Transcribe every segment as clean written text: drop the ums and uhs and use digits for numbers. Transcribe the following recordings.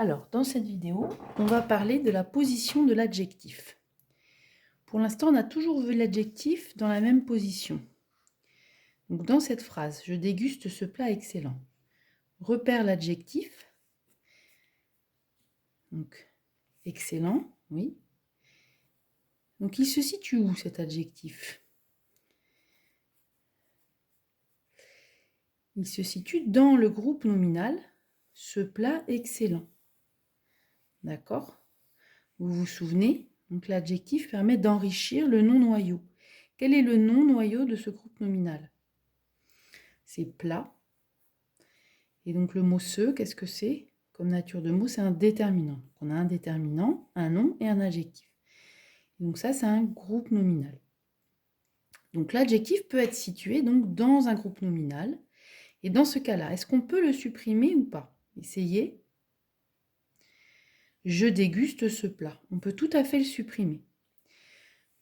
Alors, dans cette vidéo, on va parler de la position de l'adjectif. Pour l'instant, on a toujours vu l'adjectif dans la même position. Donc, dans cette phrase, je déguste ce plat excellent. Repère l'adjectif. Donc, excellent, oui. Donc, il se situe où cet adjectif? Il se situe dans le groupe nominal, ce plat excellent. D'accord? Vous vous souvenez? Donc, l'adjectif permet d'enrichir le nom noyau. Quel est le nom noyau de ce groupe nominal? C'est plat. Et donc le mot ce, qu'est-ce que c'est? Comme nature de mot, c'est un déterminant. Donc, on a un déterminant, un nom et un adjectif. Et donc ça, c'est un groupe nominal. Donc l'adjectif peut être situé donc dans un groupe nominal. Et dans ce cas-là, est-ce qu'on peut le supprimer ou pas? Essayez. Je déguste ce plat. On peut tout à fait le supprimer.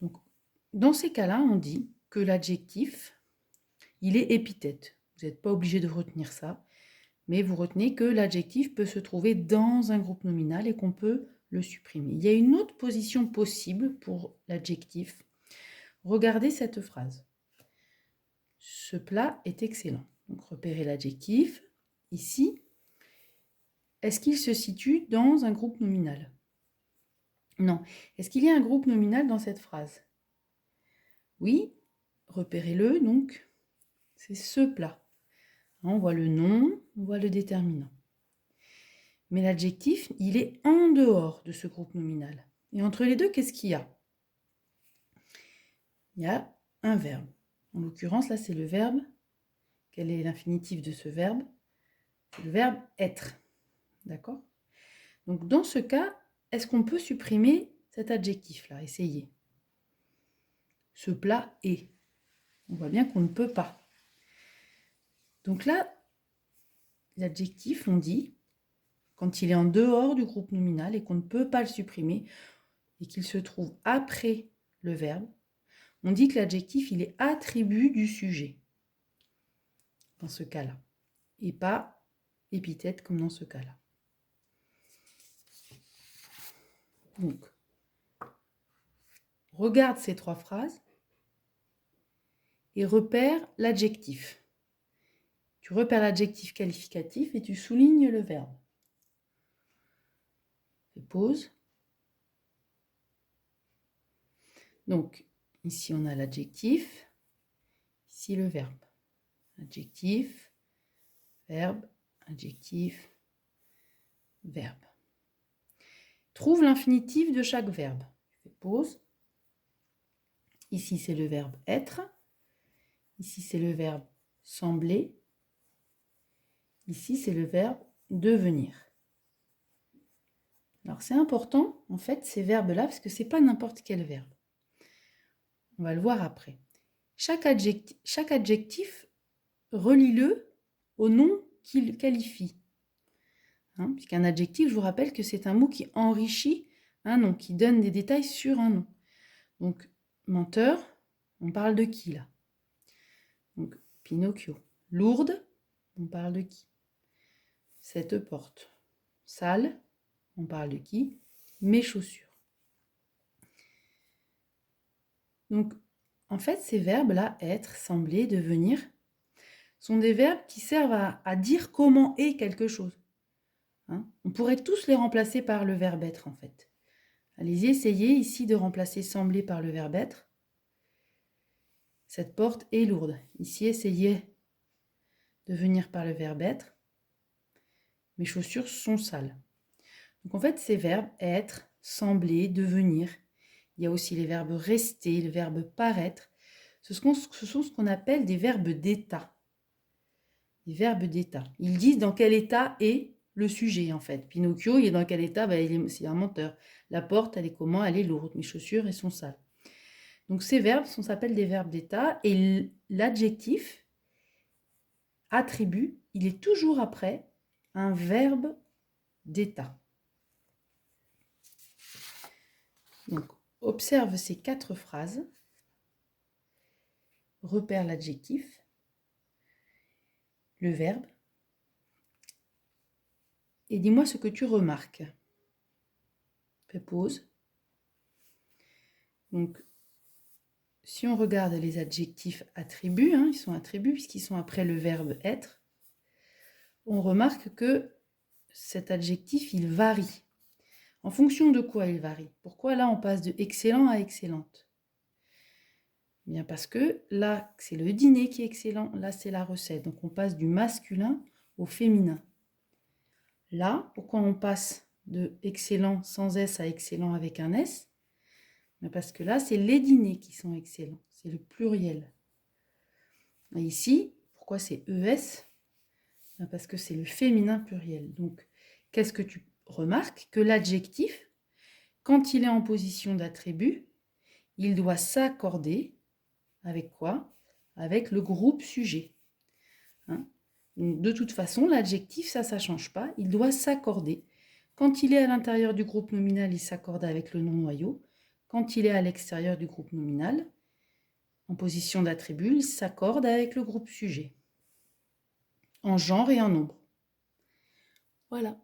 Donc, dans ces cas-là, on dit que l'adjectif, il est épithète. Vous n'êtes pas obligé de retenir ça. Mais vous retenez que l'adjectif peut se trouver dans un groupe nominal et qu'on peut le supprimer. Il y a une autre position possible pour l'adjectif. Regardez cette phrase. Ce plat est excellent. Donc repérez l'adjectif. Ici, est-ce qu'il se situe dans un groupe nominal? Non. Est-ce qu'il y a un groupe nominal dans cette phrase? Oui, repérez-le, donc c'est ce plat. On voit le nom, on voit le déterminant. Mais l'adjectif, il est en dehors de ce groupe nominal. Et entre les deux, qu'est-ce qu'il y a? Il y a un verbe. En l'occurrence, là, c'est le verbe. Quel est l'infinitif de ce verbe? C'est le verbe être. D'accord? Donc, dans ce cas, est-ce qu'on peut supprimer cet adjectif-là? Essayez. Ce plat est. On voit bien qu'on ne peut pas. Donc là, l'adjectif, on dit, quand il est en dehors du groupe nominal et qu'on ne peut pas le supprimer et qu'il se trouve après le verbe, on dit que l'adjectif, il est attribut du sujet, dans ce cas-là, et pas épithète comme dans ce cas-là. Donc, regarde ces trois phrases et repère l'adjectif. Tu repères l'adjectif qualificatif et tu soulignes le verbe. Fais pause. Donc, ici, on a l'adjectif, ici le verbe. Adjectif, verbe, adjectif, verbe. Trouve l'infinitif de chaque verbe. Fais pause. Ici, c'est le verbe être. Ici, c'est le verbe sembler. Ici, c'est le verbe devenir. Alors, c'est important, en fait, ces verbes-là, parce que ce n'est pas n'importe quel verbe. On va le voir après. Chaque adjectif relie-le au nom qu'il qualifie. Puisqu'un adjectif, je vous rappelle que c'est un mot qui enrichit un nom, qui donne des détails sur un nom. Donc, menteur, on parle de qui là? Donc, Pinocchio. Lourde, on parle de qui? Cette porte. Sale, on parle de qui? Mes chaussures. Donc, en fait, ces verbes-là, être, sembler, devenir, sont des verbes qui servent à dire comment est quelque chose. On pourrait tous les remplacer par le verbe être, en fait. Allez-y, essayez ici de remplacer sembler par le verbe être. Cette porte est lourde. Ici, essayez de venir par le verbe être. Mes chaussures sont sales. Donc en fait, ces verbes être, sembler, devenir. Il y a aussi les verbes rester, le verbe paraître. Ce sont ce qu'on appelle des verbes d'état. Des verbes d'état. Ils disent dans quel état est le sujet en fait. Pinocchio, il est dans quel état? C'est un menteur. La porte, elle est comment? Elle est lourde. Mes chaussures, elles sont sales. Donc ces verbes s'appellent des verbes d'état et l'adjectif, attribut, il est toujours après un verbe d'état. Donc, observe ces quatre phrases, repère l'adjectif, le verbe, et dis-moi ce que tu remarques. Fais pause. Donc, si on regarde les adjectifs attributs, ils sont attributs puisqu'ils sont après le verbe être, on remarque que cet adjectif, il varie. En fonction de quoi il varie? Pourquoi là, on passe de excellent à excellente? Bien parce que là, c'est le dîner qui est excellent, là, c'est la recette. Donc, on passe du masculin au féminin. Là, pourquoi on passe de excellent sans S à excellent avec un S? Bien parce que là, c'est les dîners qui sont excellents. C'est le pluriel. Et ici, pourquoi c'est ES? Bien parce que c'est le féminin pluriel. Donc, qu'est-ce que tu remarques? Que l'adjectif, quand il est en position d'attribut, il doit s'accorder avec quoi? Avec le groupe sujet. Donc, de toute façon, l'adjectif, ça ne change pas. Il doit s'accorder. Quand il est à l'intérieur du groupe nominal, il s'accorde avec le nom noyau. Quand il est à l'extérieur du groupe nominal, en position d'attribut, il s'accorde avec le groupe sujet. En genre et en nombre. Voilà.